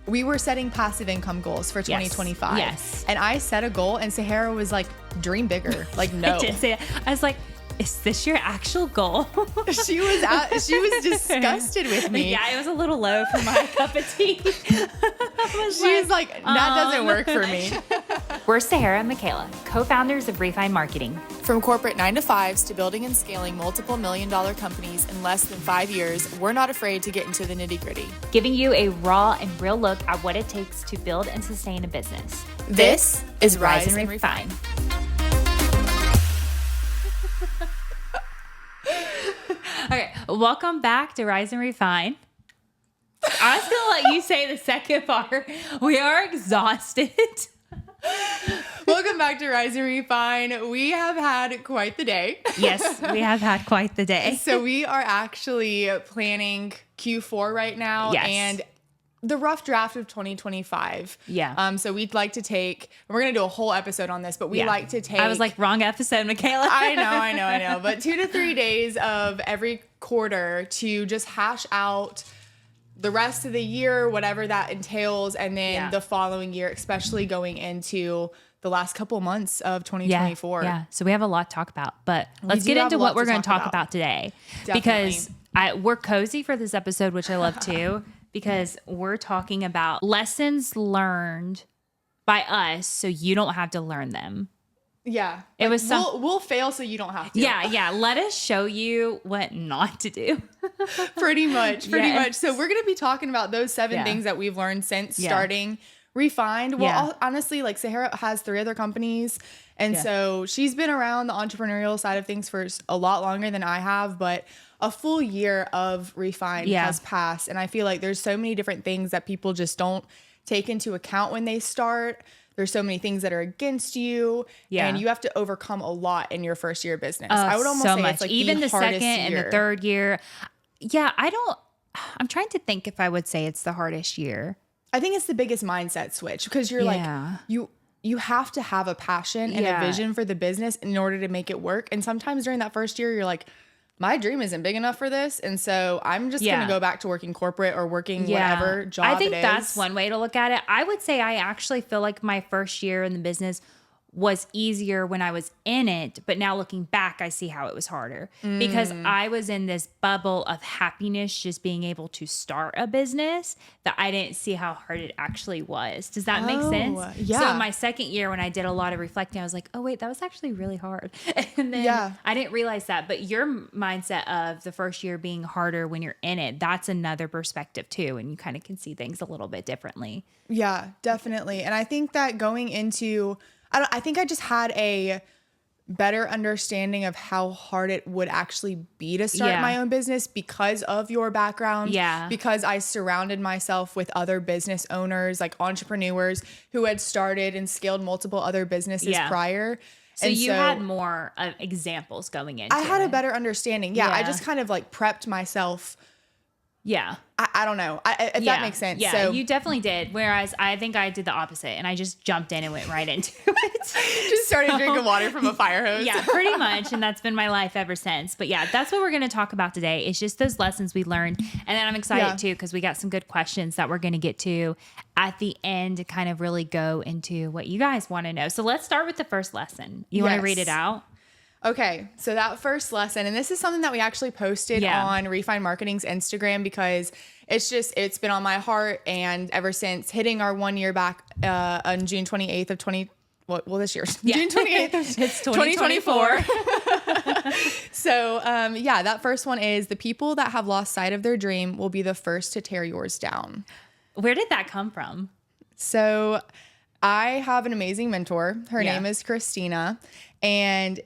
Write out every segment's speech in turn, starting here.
we were setting passive income goals for 2025. Yes. And I set a goal and Sahara was like, dream bigger. Like, no. I did say that. I was like, is this your actual goal? She was disgusted with me. Yeah, it was a little low for my cup of tea. She was like, that doesn't work for me. We're Sahara and Michaela, co-founders of Refine Marketing. From corporate 9-to-5s to building and scaling multiple million-dollar companies in less than 5 years, we're not afraid to get into the nitty-gritty. Giving you a raw and real look at what it takes to build and sustain a business. This is Rise and Refine. Okay, welcome back to Rise and Refine. I was gonna let you say the second part. We are exhausted. Welcome back to Rise and Refine. We have had quite the day. Yes, we have had quite the day. So we are actually planning Q4 right now. Yes. And the rough draft of 2025. Yeah. So we'd like to take, we're going to do a whole episode on this, but we like to take. I was like, wrong episode, Michaela. I know. But 2 to 3 days of every quarter to just hash out the rest of the year, whatever that entails. And then the following year, especially going into the last couple months of 2024. Yeah. So we have a lot to talk about, but let's get into what we're going to talk about today. Definitely. Because we're cozy for this episode, which I love too, because we're talking about lessons learned by us so you don't have to learn them. Yeah. It was we'll fail so you don't have to. Yeah. Let us show you what not to do. Pretty much. Yes. So we're going to be talking about those 7 things that we've learned since starting Refined. Well, honestly, like Sahara has 3 other companies. And so she's been around the entrepreneurial side of things for a lot longer than I have, but a full year of Refined has passed. And I feel like there's so many different things that people just don't take into account when they start. There's so many things that are against you, and you have to overcome a lot in your first year of business. I would almost say it's like even the second year. and the third year. Yeah, I'm trying to think if I would say it's the hardest year. I think it's the biggest mindset switch because you're like, you have to have a passion and a vision for the business in order to make it work. And sometimes during that first year, you're like, my dream isn't big enough for this. And so I'm just going to go back to working corporate or working whatever job it is. I think that's one way to look at it. I would say I actually feel like my first year in the business was easier when I was in it, but now looking back, I see how it was harder because I was in this bubble of happiness, just being able to start a business that I didn't see how hard it actually was. Does that make sense? Yeah. So in my second year, when I did a lot of reflecting, I was like, oh wait, that was actually really hard. And then I didn't realize that, but your mindset of the first year being harder when you're in it, that's another perspective too. And you kind of can see things a little bit differently. Yeah, definitely. And I think that going into, I think I just had a better understanding of how hard it would actually be to start my own business because of your background. Yeah. Because I surrounded myself with other business owners, like entrepreneurs who had started and scaled multiple other businesses prior. So you had more examples going into it. I had a better understanding. Yeah. I just kind of like prepped myself. Yeah. I don't know if that makes sense. Yeah, so you definitely did. Whereas I think I did the opposite and I just jumped in and went right into it. Just started drinking water from a fire hose. Yeah, pretty much. And that's been my life ever since. But yeah, that's what we're going to talk about today. It's just those lessons we learned. And then I'm excited too, because we got some good questions that we're going to get to at the end to kind of really go into what you guys want to know. So let's start with the first lesson. You want to read it out? Okay, so that first lesson, and this is something that we actually posted on Refine Marketing's Instagram because it's been on my heart, and ever since hitting our 1 year back on June 28th of this year, June 28th of it's 2024. So that first one is the people that have lost sight of their dream will be the first to tear yours down. Where did that come from? So I have an amazing mentor. Her name is Christina, and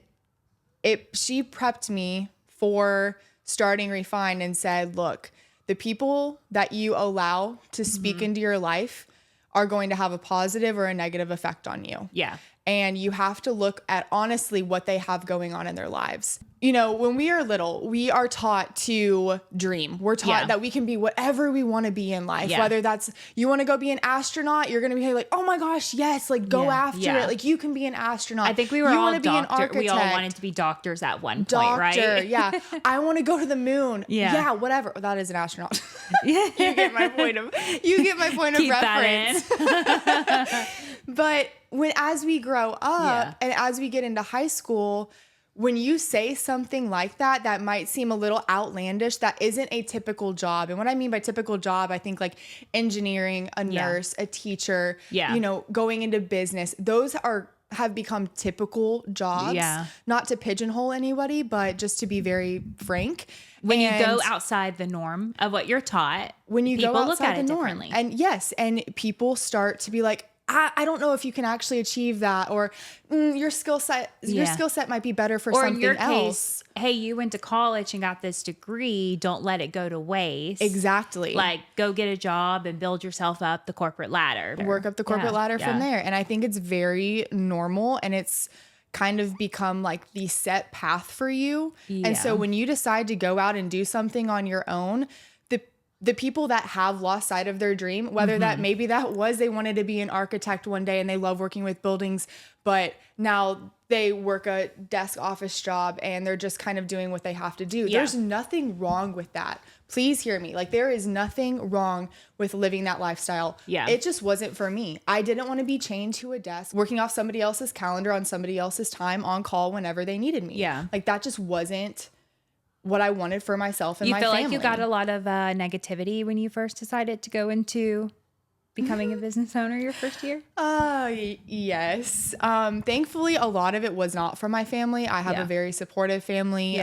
she prepped me for starting Refine and said, look, the people that you allow to speak into your life are going to have a positive or a negative effect on you. Yeah. and you have to look at honestly what they have going on in their lives. You know, when we are little, we are taught to dream. We're taught that we can be whatever we want to be in life. Whether that's, you want to go be an astronaut, you're going to be like, oh my gosh, yes, like go after it. Like you can be an astronaut. I think we were all doctors. We all wanted to be doctors at one point, right? Yeah. I want to go to the moon. Yeah, whatever. That is an astronaut. You get my point of Keep reference. That in. But as we grow up and as we get into high school, when you say something like that, that might seem a little outlandish, that isn't a typical job. And what I mean by typical job, I think like engineering, a nurse, a teacher, you know, going into business. Those have become typical jobs. Not to pigeonhole anybody, but just to be very frank. When you go outside the norm of what you're taught, when you people go outside look at the it norm. differently. And yes, and people start to be like, I don't know if you can actually achieve that, or your skill set might be better for something else. Or in your case, hey, you went to college and got this degree. Don't let it go to waste. Exactly. Like go get a job and build yourself up the corporate ladder. Work up the corporate ladder from there. And I think it's very normal, and it's kind of become like the set path for you. And so when you decide to go out and do something on your own, the people that have lost sight of their dream, whether that maybe that was they wanted to be an architect one day and they love working with buildings, but now they work a desk office job and they're just kind of doing what they have to do. There's nothing wrong with that. Please hear me. Like there is nothing wrong with living that lifestyle. It just wasn't for me. I didn't want to be chained to a desk, working off somebody else's calendar on somebody else's time, on call whenever they needed me. Like that just wasn't what I wanted for myself and my family. You feel like you got a lot of negativity when you first decided to go into becoming a business owner your first year? Yes. Thankfully, a lot of it was not from my family. I have a very supportive family.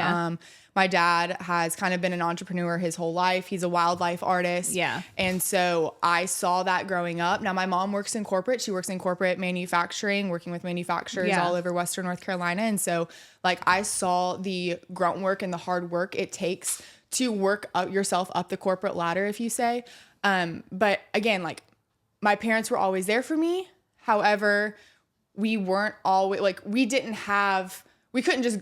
My dad has kind of been an entrepreneur his whole life. He's a wildlife artist. And so I saw that growing up. Now, my mom works in corporate. She works in corporate manufacturing, working with manufacturers all over Western North Carolina. And so like I saw the grunt work and the hard work it takes to work up yourself up the corporate ladder, if you say. But again, like my parents were always there for me. However, we weren't always like, we couldn't just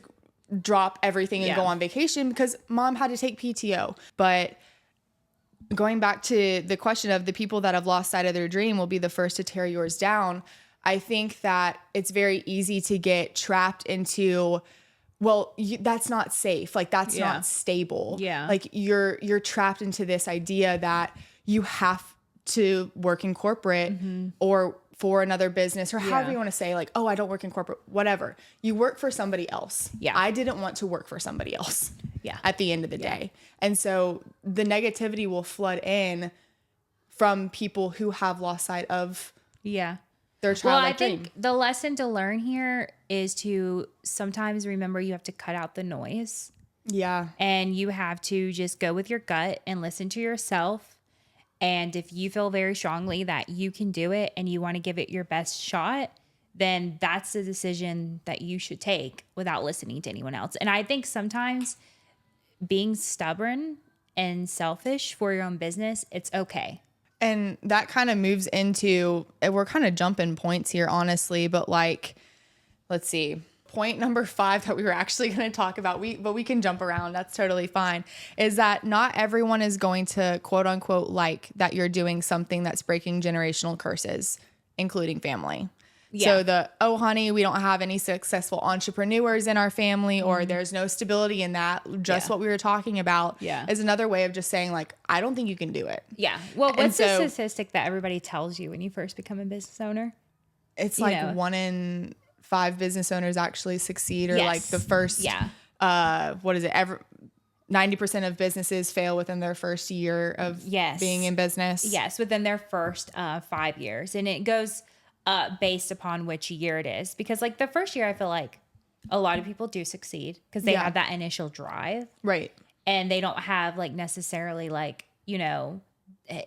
drop everything and go on vacation because mom had to take PTO. But going back to the question of the people that have lost sight of their dream will be the first to tear yours down. I think that it's very easy to get trapped into, well, that's not safe. Like that's not stable. Like you're trapped into this idea that you have to work in corporate or for another business or however you want to say, like, oh, I don't work in corporate, whatever. You work for somebody else. I didn't want to work for somebody else at the end of the day. And so the negativity will flood in from people who have lost sight of their childlike Well, I dream. think the lesson to learn here is to sometimes remember you have to cut out the noise. And you have to just go with your gut and listen to yourself. And if you feel very strongly that you can do it and you want to give it your best shot, then that's the decision that you should take without listening to anyone else. And I think sometimes being stubborn and selfish for your own business, it's okay. And that kind of moves into, we're kind of jumping points here, honestly, but like, let's see. Point number 5 that we were actually going to talk about, but we can jump around. That's totally fine. Is that not everyone is going to quote unquote like that you're doing something that's breaking generational curses, including family. So oh honey, we don't have any successful entrepreneurs in our family, or there's no stability in that. Just what we were talking about is another way of just saying like, I don't think you can do it. Well, what's the statistic that everybody tells you when you first become a business owner? It's like 1 in 5 business owners actually succeed, or like the first, 90% of businesses fail within their first year of being in business. Within their first 5 years. And it goes based upon which year it is. Because like the first year, I feel like a lot of people do succeed because they have that initial drive. Right. And they don't have like necessarily like, you know,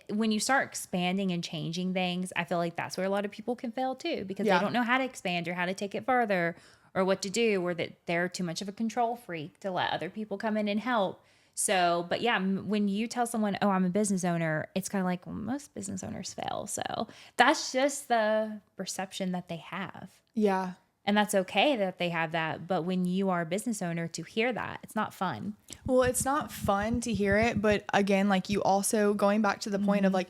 when you start expanding and changing things, I feel like that's where a lot of people can fail too, because they don't know how to expand or how to take it further or what to do, or that they're too much of a control freak to let other people come in and help. So, but yeah, when you tell someone, oh, I'm a business owner, it's kind of like, well, most business owners fail. So that's just the perception that they have. Yeah. And that's okay that they have that. But when you are a business owner, to hear that, it's not fun. Well, it's not fun to hear it. But again, like you also going back to the point of like,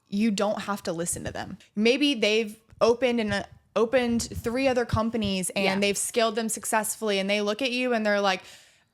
you don't have to listen to them. Maybe they've opened 3 other companies and they've scaled them successfully. And they look at you and they're like,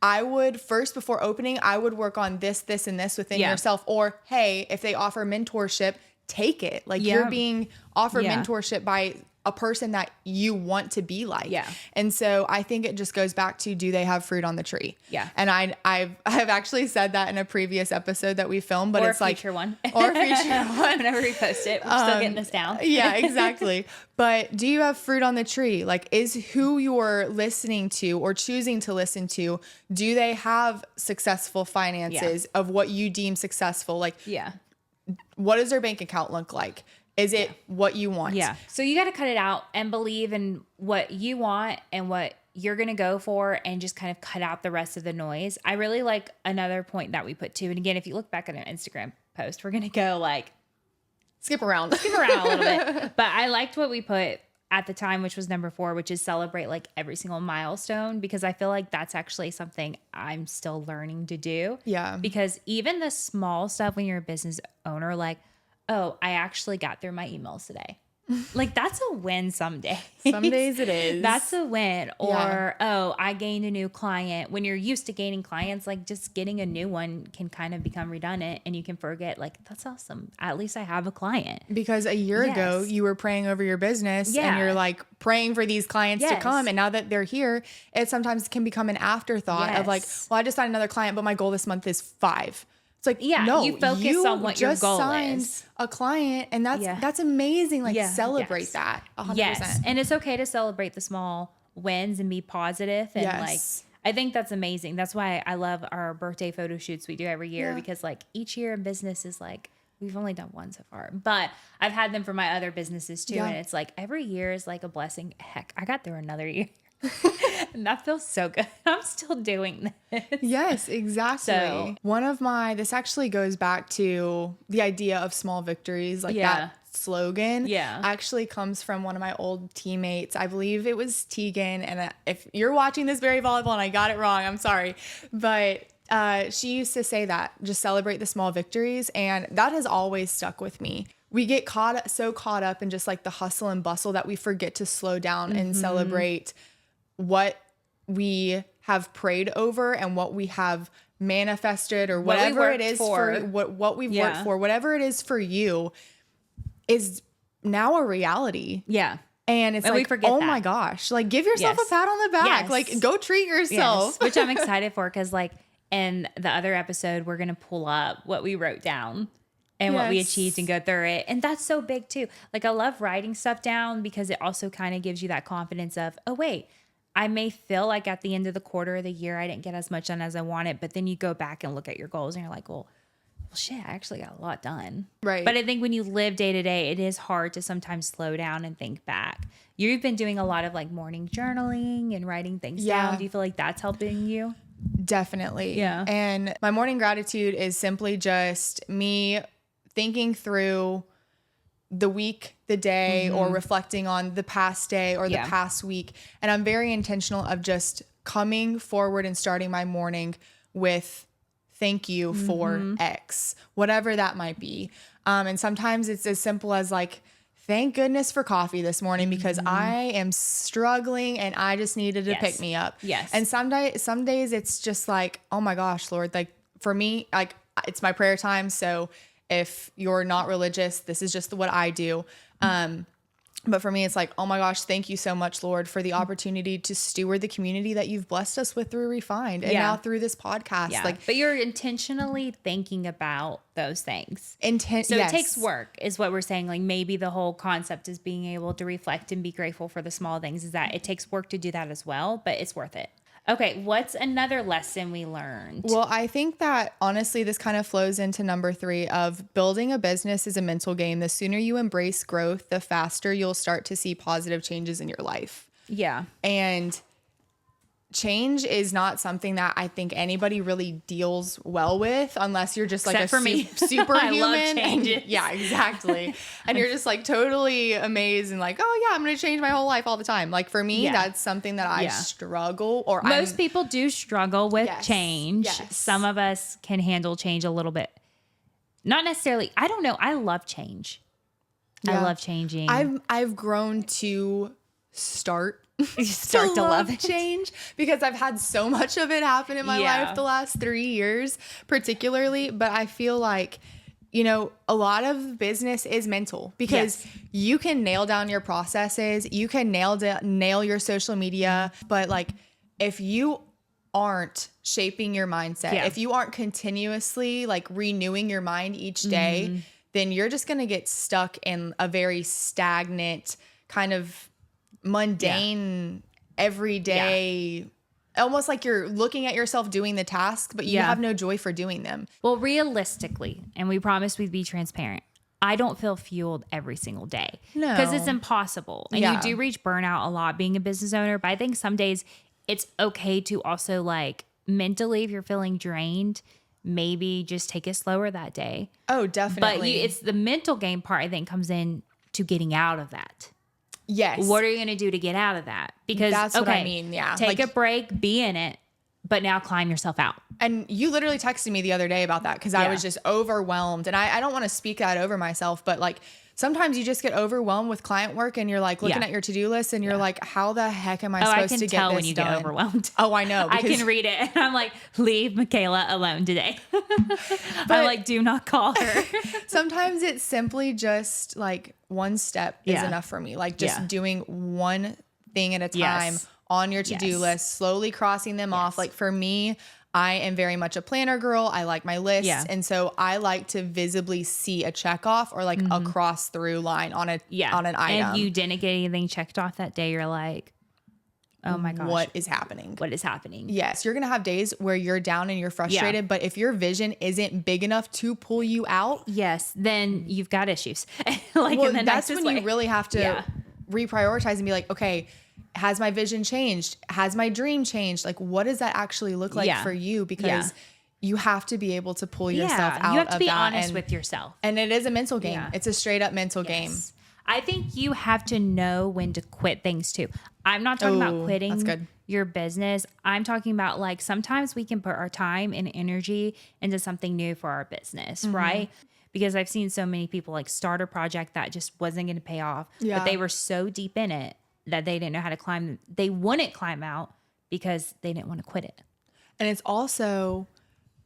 I would first, before opening, I would work on this, this, and this within yourself. Or, hey, if they offer mentorship, take it. Like you're being offered mentorship by a person that you want to be like. Yeah. And so I think it just goes back to, do they have fruit on the tree? Yeah. And I've actually said that in a previous episode that we filmed, but or it's a like future one. Or a future one. Whenever we post it, we're still getting this down. Yeah, exactly. But do you have fruit on the tree? Like, is who you're listening to or choosing to listen to, do they have successful finances of what you deem successful? Like, what does their bank account look like? Is it what you want? Yeah. So you got to cut it out and believe in what you want and what you're going to go for, and just kind of cut out the rest of the noise. I really like another point that we put too. And again, if you look back at an Instagram post, we're going to go like skip around a little bit. But I liked what we put at the time, which was number 4, which is celebrate like every single milestone, because I feel like that's actually something I'm still learning to do. Yeah. Because even the small stuff when you're a business owner, like, oh, I actually got through my emails today. Like, that's a win some days. Some days it is. That's a win. Or, oh, I gained a new client. When you're used to gaining clients, like just getting a new one can kind of become redundant and you can forget, like, that's awesome. At least I have a client. Because a year ago you were praying over your business and you're like praying for these clients to come. And now that they're here, it sometimes can become an afterthought of like, well, I just signed another client, but my goal this month is 5. It's like, no, you focus on what your goal is. A client, and that's amazing. Like celebrate that 100%. Yes. And it's okay to celebrate the small wins and be positive. And like, I think that's amazing. That's why I love our birthday photo shoots we do every year, because like each year in business is like, we've only done one so far, but I've had them for my other businesses too. And it's like every year is like a blessing. Heck, I got through another year. And that feels so good. I'm still doing this. Yes, exactly. So, this actually goes back to the idea of small victories, like that slogan actually comes from one of my old teammates. I believe it was Tegan. And if you're watching this Very Volleyball and I got it wrong, I'm sorry. But she used to say that, just celebrate the small victories. And that has always stuck with me. We get so caught up in just like the hustle and bustle that we forget to slow down and celebrate what we have prayed over and what we have manifested, or whatever it is for what we've worked for, whatever it is for you is now a reality. Yeah. And it's like, oh my gosh, like give yourself a pat on the back, like go treat yourself. Which I'm excited for, because like in the other episode, we're going to pull up what we wrote down and what we achieved and go through it. And that's so big too. Like I love writing stuff down, because it also kind of gives you that confidence of, oh wait, I may feel like at the end of the quarter of the year, I didn't get as much done as I wanted, but then you go back and look at your goals and you're like, well, shit, I actually got a lot done. Right. But I think when you live day to day, it is hard to sometimes slow down and think back. You've been doing a lot of like morning journaling and writing things down. Do you feel like that's helping you? Definitely. Yeah. And my morning gratitude is simply just me thinking through the week, the day, or reflecting on the past day or the past week. And I'm very intentional of just coming forward and starting my morning with thank you for X, whatever that might be. And sometimes it's as simple as like, thank goodness for coffee this morning, because I am struggling and I just needed to pick me up. Yes. And some days it's just like, oh my gosh, Lord, like for me, like it's my prayer time. So if you're not religious, this is just what I do. But for me, it's like, oh my gosh, thank you so much, Lord, for the opportunity to steward the community that you've blessed us with through Refined and now through this podcast. Yeah. Like, but you're intentionally thinking about those things. So it takes work is what we're saying. Like maybe the whole concept is being able to reflect and be grateful for the small things, is that it takes work to do that as well, but it's worth it. Okay, what's another lesson we learned? Well, I think that honestly, this kind of flows into number 3 of building a business is a mental game. The sooner you embrace growth, the faster you'll start to see positive changes in your life. Yeah. And change is not something that I think anybody really deals well with unless you're just like Except for me. superhuman. I love changes. Yeah, exactly. And you're just like totally amazed and like, oh yeah, I'm going to change my whole life all the time. Like for me, that's something that I struggle or most people do struggle with change. Yes. Some of us can handle change a little bit. Not necessarily. I don't know. I love change. I love changing. I've grown to start to love it. change because I've had so much of it happen in my life the last 3 years, particularly. But I feel like, you know, a lot of business is mental because you can nail down your processes, you can nail your social media, but like if you aren't shaping your mindset, if you aren't continuously like renewing your mind each day, then you're just going to get stuck in a very stagnant kind of mundane, everyday, almost like you're looking at yourself doing the task, but you have no joy for doing them. Well, realistically, and we promised we'd be transparent, I don't feel fueled every single day. No. Because it's impossible. And you do reach burnout a lot being a business owner. But I think some days it's okay to also like mentally, if you're feeling drained, maybe just take it slower that day. Oh, definitely. But it's the mental game part I think comes in to getting out of that. Yes. What are you going to do to get out of that? Because that's what I mean. Yeah. Take a break, be in it, but now climb yourself out. And you literally texted me the other day about that because I was just overwhelmed. And I don't want to speak that over myself, but like sometimes you just get overwhelmed with client work and you're like looking at your to-do list and you're like, how the heck am I supposed to get this done? I can tell when you get overwhelmed. Oh, I know. I can read it. And I'm like, leave Michaela alone today. I'm like, do not call her. Sometimes it's simply just like one step is enough for me. Like just doing one thing at a time on your to-do list, slowly crossing them off. Like for me, I am very much a planner girl. I like my lists. And so I like to visibly see a check off or like a cross through line on an item. And if you didn't get anything checked off that day, you're like, oh my gosh. What is happening? What is happening? Yes. You're going to have days where you're down and you're frustrated, but if your vision isn't big enough to pull you out. Yes. Then you've got issues. Like well, that's when you really have to reprioritize and be like, okay, has my vision changed? Has my dream changed? Like, what does that actually look like for you? Because you have to be able to pull yourself out of that. You have to be honest with yourself. And it is a mental game. It's a straight up mental game. I think you have to know when to quit things too. I'm not talking about quitting your business. I'm talking about like sometimes we can put our time and energy into something new for our business, right? Because I've seen so many people like start a project that just wasn't going to pay off, but they were so deep in it that they didn't know how to climb. They wouldn't climb out because they didn't want to quit it. And it's also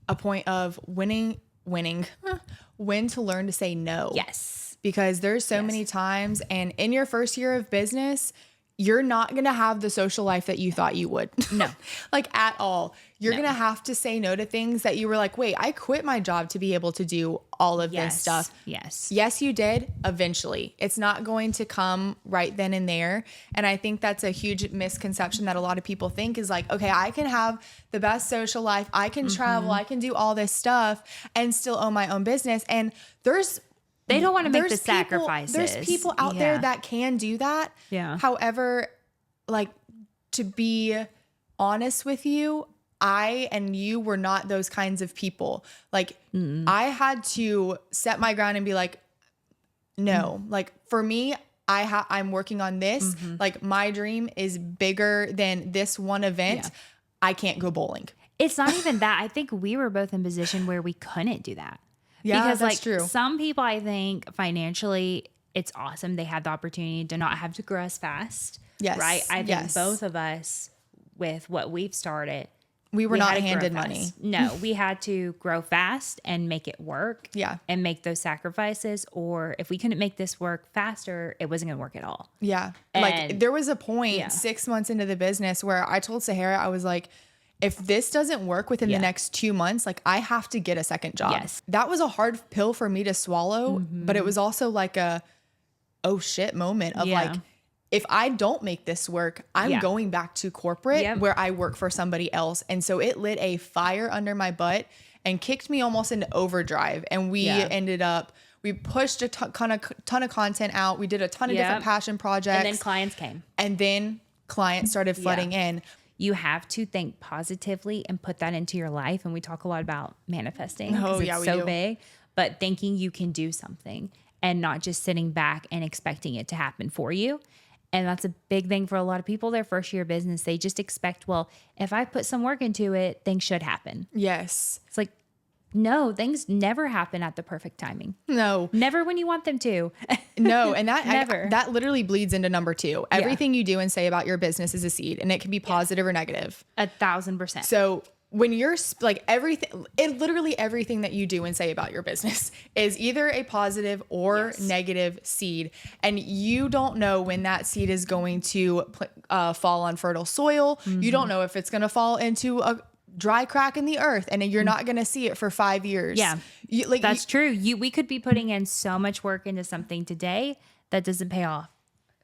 a point of winning, when to learn to say no. Yes. Because there's so many times, and in your first year of business, you're not going to have the social life that you thought you would. No. Like at all. You're going to have to say no to things that you were like, wait, I quit my job to be able to do all of this stuff. Yes. Yes, you did. Eventually. It's not going to come right then and there. And I think that's a huge misconception that a lot of people think is like, okay, I can have the best social life. I can travel. I can do all this stuff and still own my own business. And they don't want to make the sacrifices. There's people out there that can do that. Yeah. However, like, to be honest with you, I and you were not those kinds of people. Like, I had to set my ground and be like, no. Like, for me, I'm working on this. Like, my dream is bigger than this one event. Yeah. I can't go bowling. It's not even that. I think we were both in a position where we couldn't do that. Yeah, because that's like true. Some people, I think financially, it's awesome. They have the opportunity to not have to grow as fast. Yes. Right. I think both of us, with what we've started, we were not handed money. No, we had to grow fast and make it work. Yeah. And make those sacrifices. Or if we couldn't make this work faster, it wasn't going to work at all. Yeah. Like there was a point 6 months into the business where I told Sahara, I was like, if this doesn't work within the next 2 months, like I have to get a second job. Yes. That was a hard pill for me to swallow, but it was also like a, oh shit moment of like, if I don't make this work, I'm going back to corporate where I work for somebody else. And so it lit a fire under my butt and kicked me almost into overdrive. And we ended up, we pushed a ton of content out. We did a ton of different passion projects. And then clients came. And then clients started flooding in. you have to think positively and put that into your life. And we talk a lot about manifesting because it's so big, but thinking you can do something and not just sitting back and expecting it to happen for you. And that's a big thing for a lot of people, their first year of business. They just expect, well, if I put some work into it, things should happen. Yes. It's like, no, things never happen at the perfect timing. No. Never when you want them to. No. And that never. That literally bleeds into number 2. Everything you do and say about your business is a seed, and it can be positive or negative. 1,000%. So when you're like literally everything that you do and say about your business is either a positive or negative seed. And you don't know when that seed is going to fall on fertile soil. Mm-hmm. You don't know if it's going to fall into a dry crack in the earth and you're not going to see it for 5 years. Yeah, that's true. We could be putting in so much work into something today that doesn't pay off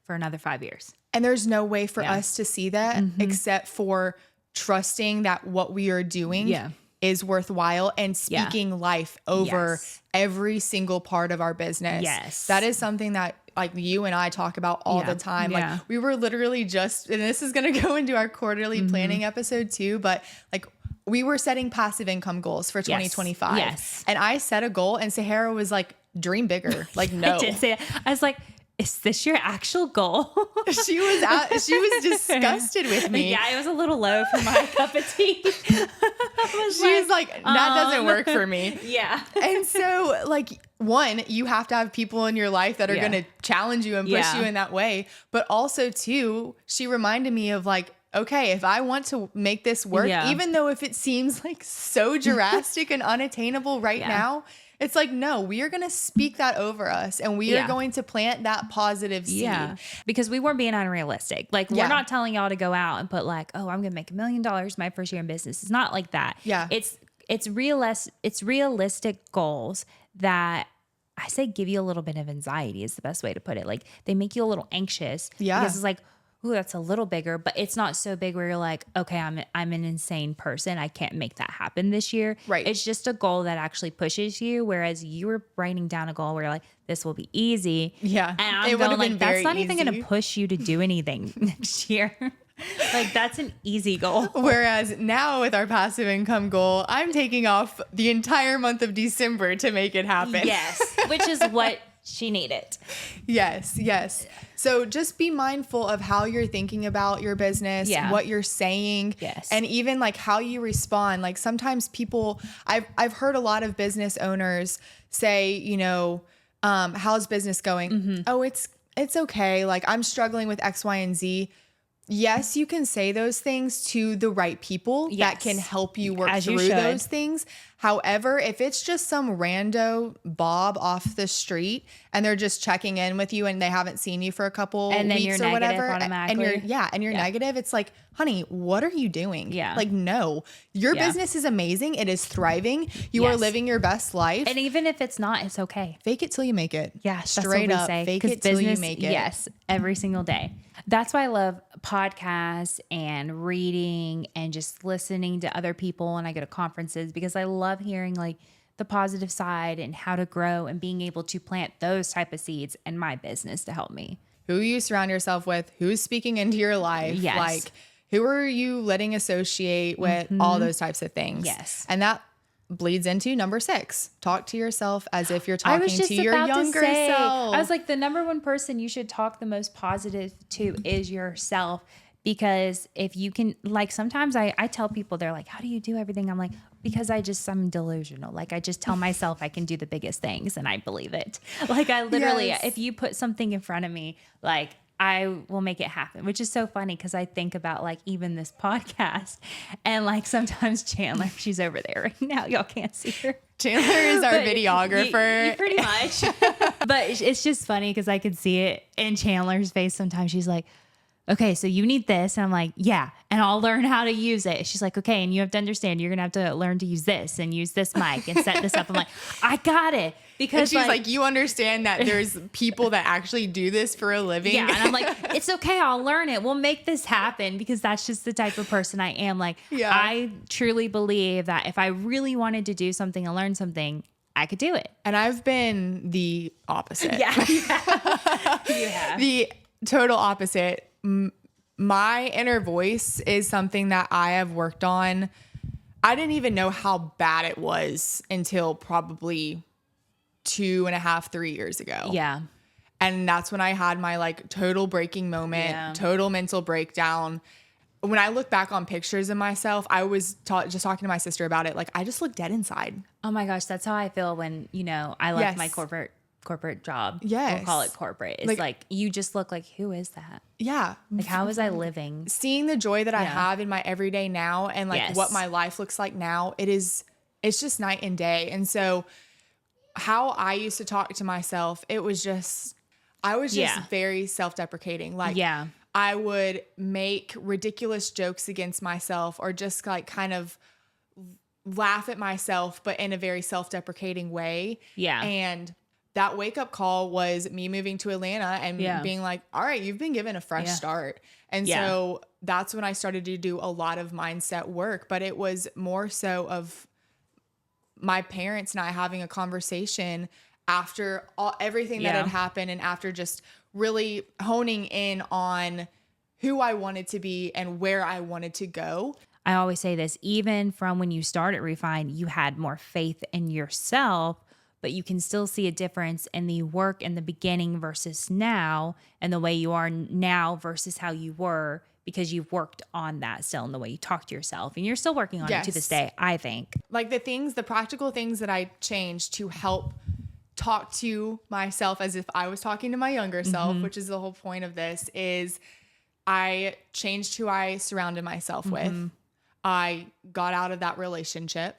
for another 5 years. And there's no way for us to see that except for trusting that what we are doing is worthwhile and speaking life over every single part of our business. Yes. That is something that like you and I talk about all the time. Like we were literally just, and this is going to go into our quarterly planning episode too, but like we were setting passive income goals for 2025. Yes. And I set a goal and Sahara was like, dream bigger. Like, no. I did say that. I was like, is this your actual goal? She was disgusted with me. Yeah, it was a little low for my cup of tea. She was like, that doesn't work for me. Yeah. And so like, one, you have to have people in your life that are going to challenge you and push you in that way. But also two, she reminded me of like, okay, if I want to make this work, even though if it seems like so drastic and unattainable right now, it's like, no, we are going to speak that over us and we are going to plant that positive seed. Yeah. Because we weren't being unrealistic. Like we're not telling y'all to go out and put like, oh, I'm going to make $1 million my first year in business. It's not like that. Yeah. It's realistic goals that I say give you a little bit of anxiety is the best way to put it. Like they make you a little anxious. Yeah. Because it's like, ooh, that's a little bigger, but it's not so big where you're like, okay, I'm an insane person. I can't make that happen this year. Right. It's just a goal that actually pushes you. Whereas you were writing down a goal where you're like, this will be easy. Yeah. And I'm going like, that's not even going to push you to do anything next year. Like that's an easy goal. Whereas now with our passive income goal, I'm taking off the entire month of December to make it happen. Yes. Which is what she needed. Yes. Yes. So just be mindful of how you're thinking about your business, what you're saying, and even like how you respond. Like sometimes people, I've heard a lot of business owners say, you know, how's business going? Mm-hmm. Oh, it's okay. Like I'm struggling with X, Y, and Z. Yes, you can say those things to the right people that can help you work through those things. However, if it's just some rando Bob off the street and they're just checking in with you and they haven't seen you for a couple weeks or whatever, and you're negative, it's like, honey, what are you doing? Yeah. Like, no, your business is amazing. It is thriving. You are living your best life. And even if it's not, it's okay. Fake it till you make it. Yeah. Straight up. Fake it till you make it. Yes. Every single day. That's why I love podcasts and reading and just listening to other people when I go to conferences, because I love hearing like the positive side and how to grow and being able to plant those type of seeds in my business to help me. Who you surround yourself with, who's speaking into your life, like who are you letting associate with, all those types of things. Yes. And that bleeds into number 6. Talk to yourself as if you're talking to your younger self. I was like, the number one person you should talk the most positive to is yourself. Because if you can, like, sometimes I tell people, they're like, how do you do everything? I'm like, because I'm delusional. Like, I just tell myself I can do the biggest things and I believe it. Like, I literally, if you put something in front of me, like, I will make it happen, which is so funny because I think about like even this podcast and like sometimes Chandler, she's over there right now. Y'all can't see her. Chandler is our videographer. You pretty much. But it's just funny because I could see it in Chandler's face. Sometimes she's like, okay, so you need this. And I'm like, yeah, and I'll learn how to use it. She's like, okay, and you have to understand, you're going to have to learn to use this and use this mic and set this up. I'm like, I got it. Because and she's like, you understand that there's people that actually do this for a living. Yeah. And I'm like, it's okay. I'll learn it. We'll make this happen, because that's just the type of person I am. Like, I truly believe that if I really wanted to do something and learn something, I could do it. And I've been the opposite. Yeah. You have. The total opposite. my inner voice is something that I have worked on. I didn't even know how bad it was until probably 2.5, 3 years ago. Yeah. And that's when I had my like total breaking moment, total mental breakdown. When I look back on pictures of myself, I was just talking to my sister about it. Like, I just look dead inside. Oh my gosh, that's how I feel when, I left my corporate job. Yes. We'll call it corporate. It's like you just look like, who is that? Yeah. Like, how was I living? Seeing the joy that I have in my everyday now and like what my life looks like now, it's just night and day. And so how I used to talk to myself, I was just very self-deprecating. Like, I would make ridiculous jokes against myself or just like kind of laugh at myself, but in a very self-deprecating way. Yeah. And that wake up call was me moving to Atlanta and being like, all right, you've been given a fresh start. And so that's when I started to do a lot of mindset work, but it was more so of my parents and I having a conversation after everything that had happened and after just really honing in on who I wanted to be and where I wanted to go. I always say this, even from when you started Refine, you had more faith in yourself, but you can still see a difference in the work in the beginning versus now and the way you are now versus how you were because you've worked on that still in the way you talk to yourself. And you're still working on it to this day, I think. Like the practical things that I changed to help talk to myself as if I was talking to my younger self, which is the whole point of this, is I changed who I surrounded myself with. I got out of that relationship.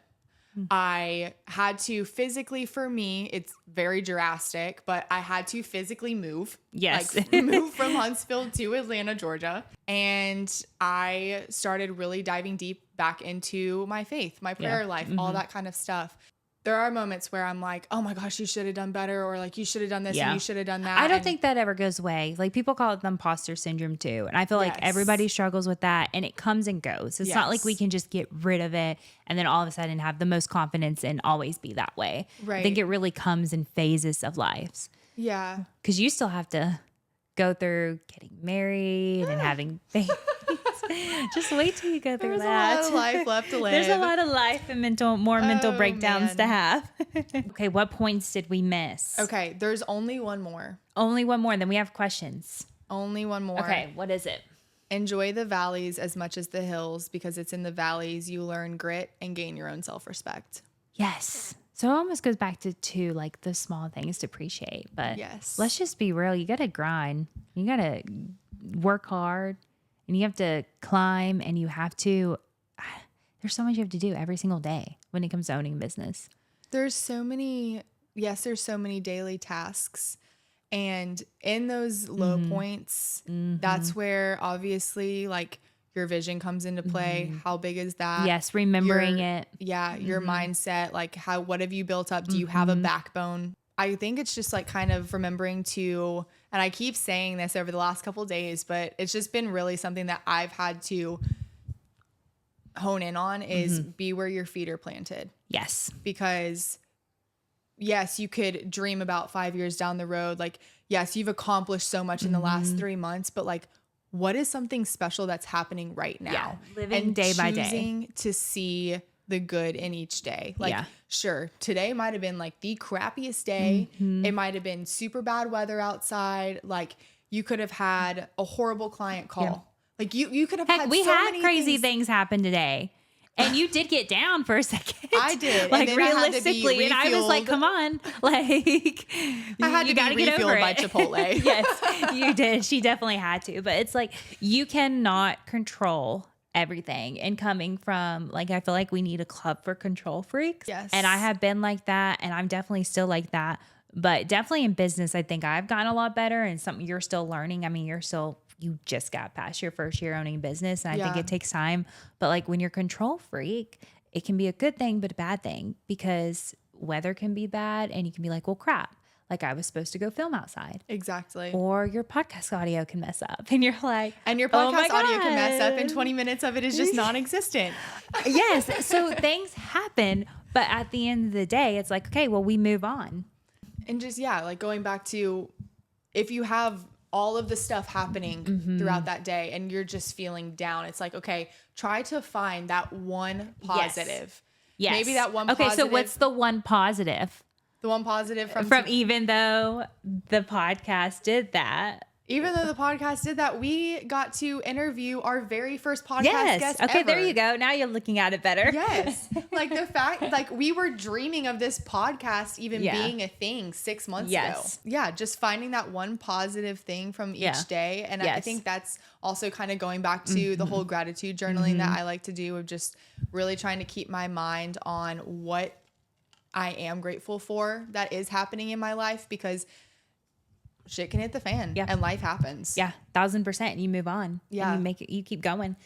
I had to physically, for me, it's very drastic, but I had to physically move. Yes. Like move from Huntsville to Atlanta, Georgia. And I started really diving deep back into my faith, my prayer life, all that kind of stuff. There are moments where I'm like, oh my gosh, you should have done better. Or like, you should have done this and you should have done that. I don't think that ever goes away. Like people call it the imposter syndrome too. And I feel like everybody struggles with that and it comes and goes. It's not like we can just get rid of it and then all of a sudden have the most confidence and always be that way. Right. I think it really comes in phases of lives. Yeah. Because you still have to go through getting married and having babies. Just wait till you go through that. There's a lot of life left to live. There's a lot of life and mental breakdowns to have. Okay, what points did we miss? Okay, there's only one more. Only one more. Then we have questions. Only one more. Okay, what is it? Enjoy the valleys as much as the hills because it's in the valleys you learn grit and gain your own self-respect. Yes. So it almost goes back to like the small things to appreciate. But let's just be real. You got to grind. You got to work hard. And you have to climb and you have to, there's so much you have to do every single day when it comes to owning a business. There's so many daily tasks. And in those low points, that's where obviously like your vision comes into play. How big is that? Yes. Remembering it. Yeah. Your mindset, like what have you built up? Do you have a backbone? I think it's just like kind of remembering to, and I keep saying this over the last couple of days, but it's just been really something that I've had to hone in on is be where your feet are planted. Yes. Because yes, you could dream about 5 years down the road. Like, yes, you've accomplished so much in the last 3 months, but like, what is something special that's happening right now? Yeah, living day by day. Choosing to see the good in each day. Like, sure, today might have been like the crappiest day. It might have been super bad weather outside. Like, you could have had a horrible client call. Yeah. Like, you could have had we so had many crazy things happen today. And you did get down for a second. I did. Like, realistically. And I was like, come on. Like, I had to be refilled by Chipotle. Yes, you did. She definitely had to. But it's like, you cannot control everything. And coming from, like, I feel like we need a club for control freaks. Yes. And I have been like that. And I'm definitely still like that. But definitely in business, I think I've gotten a lot better. And something you're still learning. I mean, you just got past your first year owning a business. And I think it takes time. But like when you're control freak, it can be a good thing, but a bad thing because weather can be bad and you can be like, well, crap. Like I was supposed to go film outside. Exactly. Or your podcast audio can mess up and you're like, and your podcast audio can mess up and 20 minutes of it is just non-existent. Yes. So things happen. But at the end of the day, it's like, okay, well, we move on. And just, like going back to if you have all of the stuff happening throughout that day and you're just feeling down. It's like, okay, try to find that one positive. Yes. Maybe that one positive. Okay, so what's the one positive? The one positive from even though the podcast did that. Even though the podcast did that, we got to interview our very first podcast guest Okay, ever. there you go. Now you're looking at it better. Yes. Like the fact, like we were dreaming of this podcast even being a thing 6 months ago. Yeah, just finding that one positive thing from each day. And I think that's also kind of going back to the whole gratitude journaling that I like to do, of just really trying to keep my mind on what I am grateful for that is happening in my life, because shit can hit the fan and life happens. Yeah, 1000%. You move on. Yeah. And you keep going.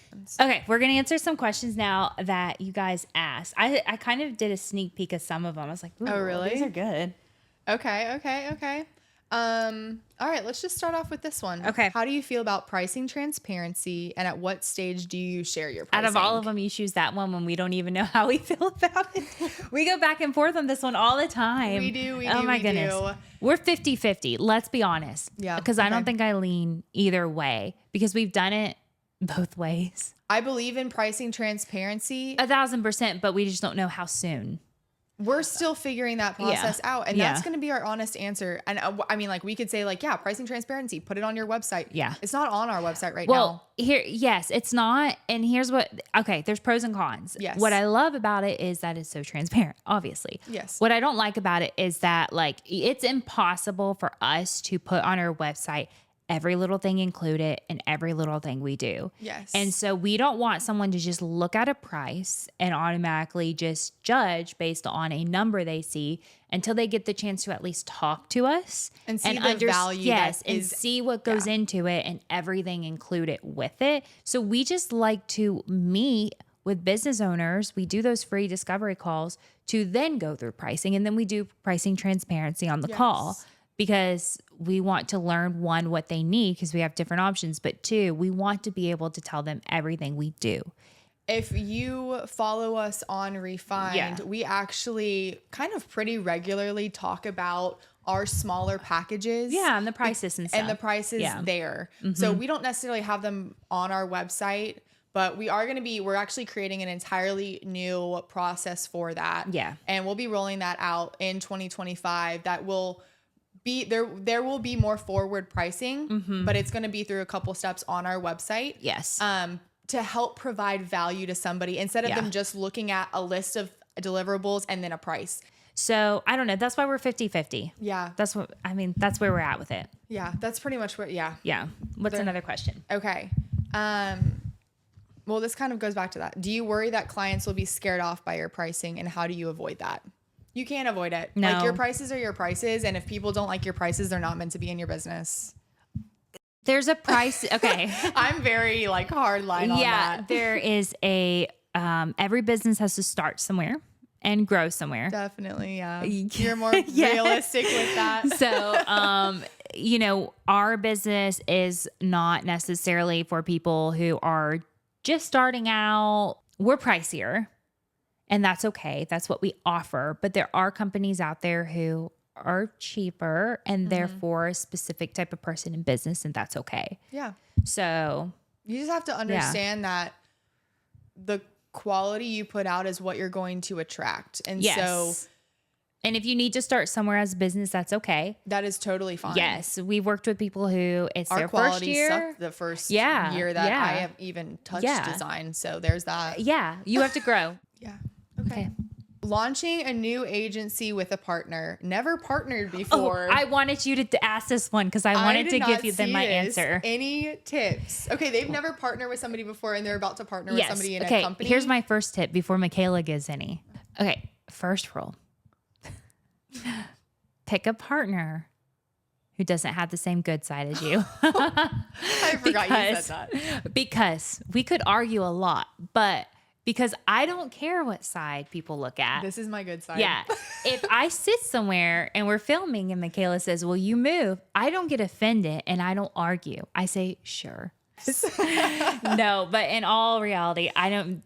Okay, we're going to answer some questions now that you guys asked. I kind of did a sneak peek of some of them. I was like, ooh, oh, really? These are good. Okay. All right, let's just start off with this one. Okay. How do you feel about pricing transparency, and at what stage do you share your pricing? Out of all of them, you choose that one when we don't even know how we feel about it. We go back and forth on this one all the time. We do. Oh my goodness. We're 50-50. Let's be honest. Yeah. Because I don't think I lean either way, because we've done it both ways. I believe in pricing transparency. 1000%, but we just don't know how soon. We're still figuring that process out. And that's going to be our honest answer. And I mean, like we could say like, yeah, pricing transparency, put it on your website. Yeah. It's not on our website right now. Well, yes, it's not. And here's there's pros and cons. Yes. What I love about it is that it's so transparent, obviously. Yes. What I don't like about it is that like, it's impossible for us to put on our website every little thing included in every little thing we do. Yes. And so we don't want someone to just look at a price and automatically just judge based on a number they see until they get the chance to at least talk to us and see the value. Yes, and see what goes into it and everything included with it. So we just like to meet with business owners. We do those free discovery calls to then go through pricing, and then we do pricing transparency on the call, because we want to learn, one, what they need, because we have different options, but two, we want to be able to tell them everything we do. If you follow us on Refined, we actually kind of pretty regularly talk about our smaller packages. Yeah, and the prices and stuff. And the prices there. So we don't necessarily have them on our website, but we're actually creating an entirely new process for that. Yeah. And we'll be rolling that out in 2025. That will be there will be more forward pricing, but it's going to be through a couple steps on our website. Yes. To help provide value to somebody instead of them just looking at a list of deliverables and then a price. So I don't know. That's why we're 50-50. Yeah. That's where we're at with it. Yeah. That's pretty much what, Yeah. What's another question? Okay. Well, this kind of goes back to that. Do you worry that clients will be scared off by your pricing, and how do you avoid that? You can't avoid it. No. Like, your prices are your prices. And if people don't like your prices, they're not meant to be in your business. There's a price. Okay. I'm very like hard line on that. There is every business has to start somewhere and grow somewhere. Definitely. Yeah. You're more realistic with that. So, our business is not necessarily for people who are just starting out. We're pricier, and that's okay. That's what we offer. But there are companies out there who are cheaper and therefore a specific type of person in business, and that's okay. Yeah. So you just have to understand that the quality you put out is what you're going to attract. And and if you need to start somewhere as a business, that's okay. That is totally fine. Yes. We've worked with people who it's our their quality first year. Sucked the first year that I have even touched design. So there's that. Yeah. You have to grow. Yeah. Okay. Launching a new agency with a partner. Never partnered before. I wanted you to ask this one because I wanted to give you my answer. Any tips? Okay, they've never partnered with somebody before, and they're about to partner with somebody in a company. Here's my first tip before Michaela gives any. Okay, first rule. Pick a partner who doesn't have the same good side as you. I forgot you said that. Because we could argue a lot, but because I don't care what side people look at. This is my good side. Yeah. If I sit somewhere and we're filming and Michaela says, "Will you move?" I don't get offended and I don't argue. I say, "Sure." No, but in all reality,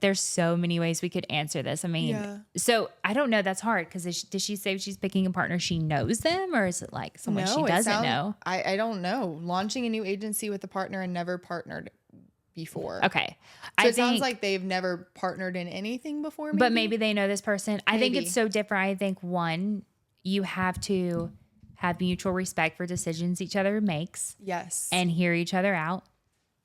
there's so many ways we could answer this. I mean, so I don't know. That's hard because did she say she's picking a partner she knows them, or is it like someone she doesn't know? I don't know. Launching a new agency with a partner and never partnered before. Okay. So it sounds like they've never partnered in anything before. Maybe? But maybe they know this person. I think it's so different. I think one, you have to have mutual respect for decisions each other makes. Yes. And hear each other out.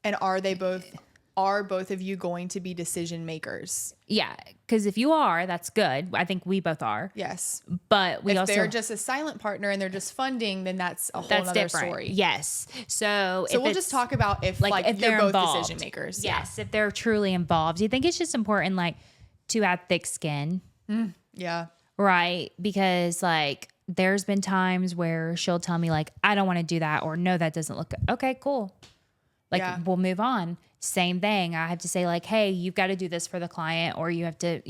And are both of you going to be decision makers? Yeah, because if you are, that's good. I think we both are. Yes. But if they're just a silent partner and they're just funding, then that's a whole other story. Yes. So we'll just talk about if you're both involved. Decision makers. Yes, if they're truly involved. You think it's just important like to have thick skin. Yeah. Right? Because like there's been times where she'll tell me like, I don't want to do that, or no, that doesn't look good. Okay, cool. Like we'll move on. Same thing. I have to say like, hey, you've got to do this for the client, or you have to,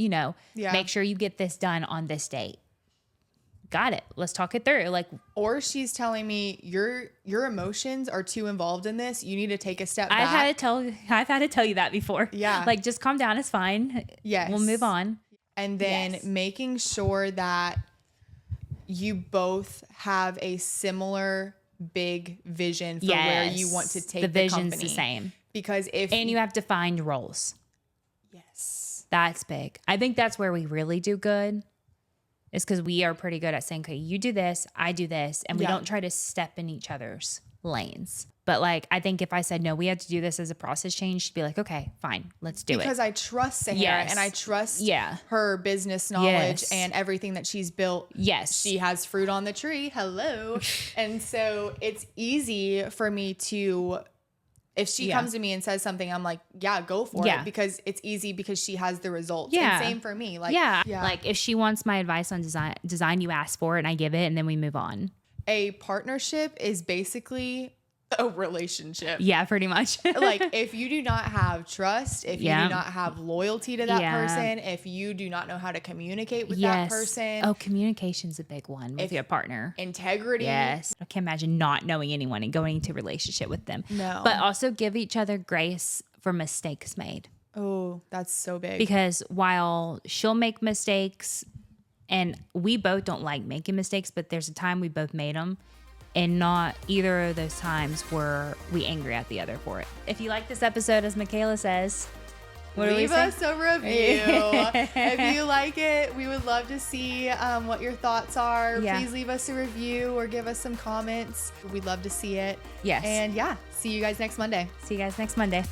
make sure you get this done on this date. Got it. Let's talk it through. Like, or she's telling me your emotions are too involved in this. You need to take a step back. I've had to tell you that before. Yeah. Like just calm down. It's fine. Yes. We'll move on. And then making sure that you both have a similar big vision for where you want to take the vision's company. The same. Because and you have defined roles. Yes. That's big. I think that's where we really do good. Is because we are pretty good at saying, okay, you do this, I do this, and we don't try to step in each other's lanes. But like, I think if I said, no, we had to do this as a process change, she'd be like, okay, fine, let's do it. Because I trust Sahara and I trust her business knowledge and everything that she's built. Yes. She has fruit on the tree. Hello. And so it's easy for me to, if she comes to me and says something, I'm like, yeah, go for it. Because it's easy because she has the results. Yeah. And same for me. Like, Like if she wants my advice on design, you ask for it and I give it and then we move on. A partnership is basically a relationship. Yeah, pretty much. Like if you do not have trust, if you do not have loyalty to that person, if you do not know how to communicate with that person. Oh, communication's a big one with your partner. Integrity. Yes. I can't imagine not knowing anyone and going into a relationship with them. No. But also give each other grace for mistakes made. Oh, that's so big. Because while she'll make mistakes, and we both don't like making mistakes, but there's a time we both made them. And not either of those times were we angry at the other for it. If you like this episode, as Michaela says, leave us a review. If you like it, we would love to see what your thoughts are. Yeah. Please leave us a review or give us some comments. We'd love to see it. Yes. And see you guys next Monday. See you guys next Monday.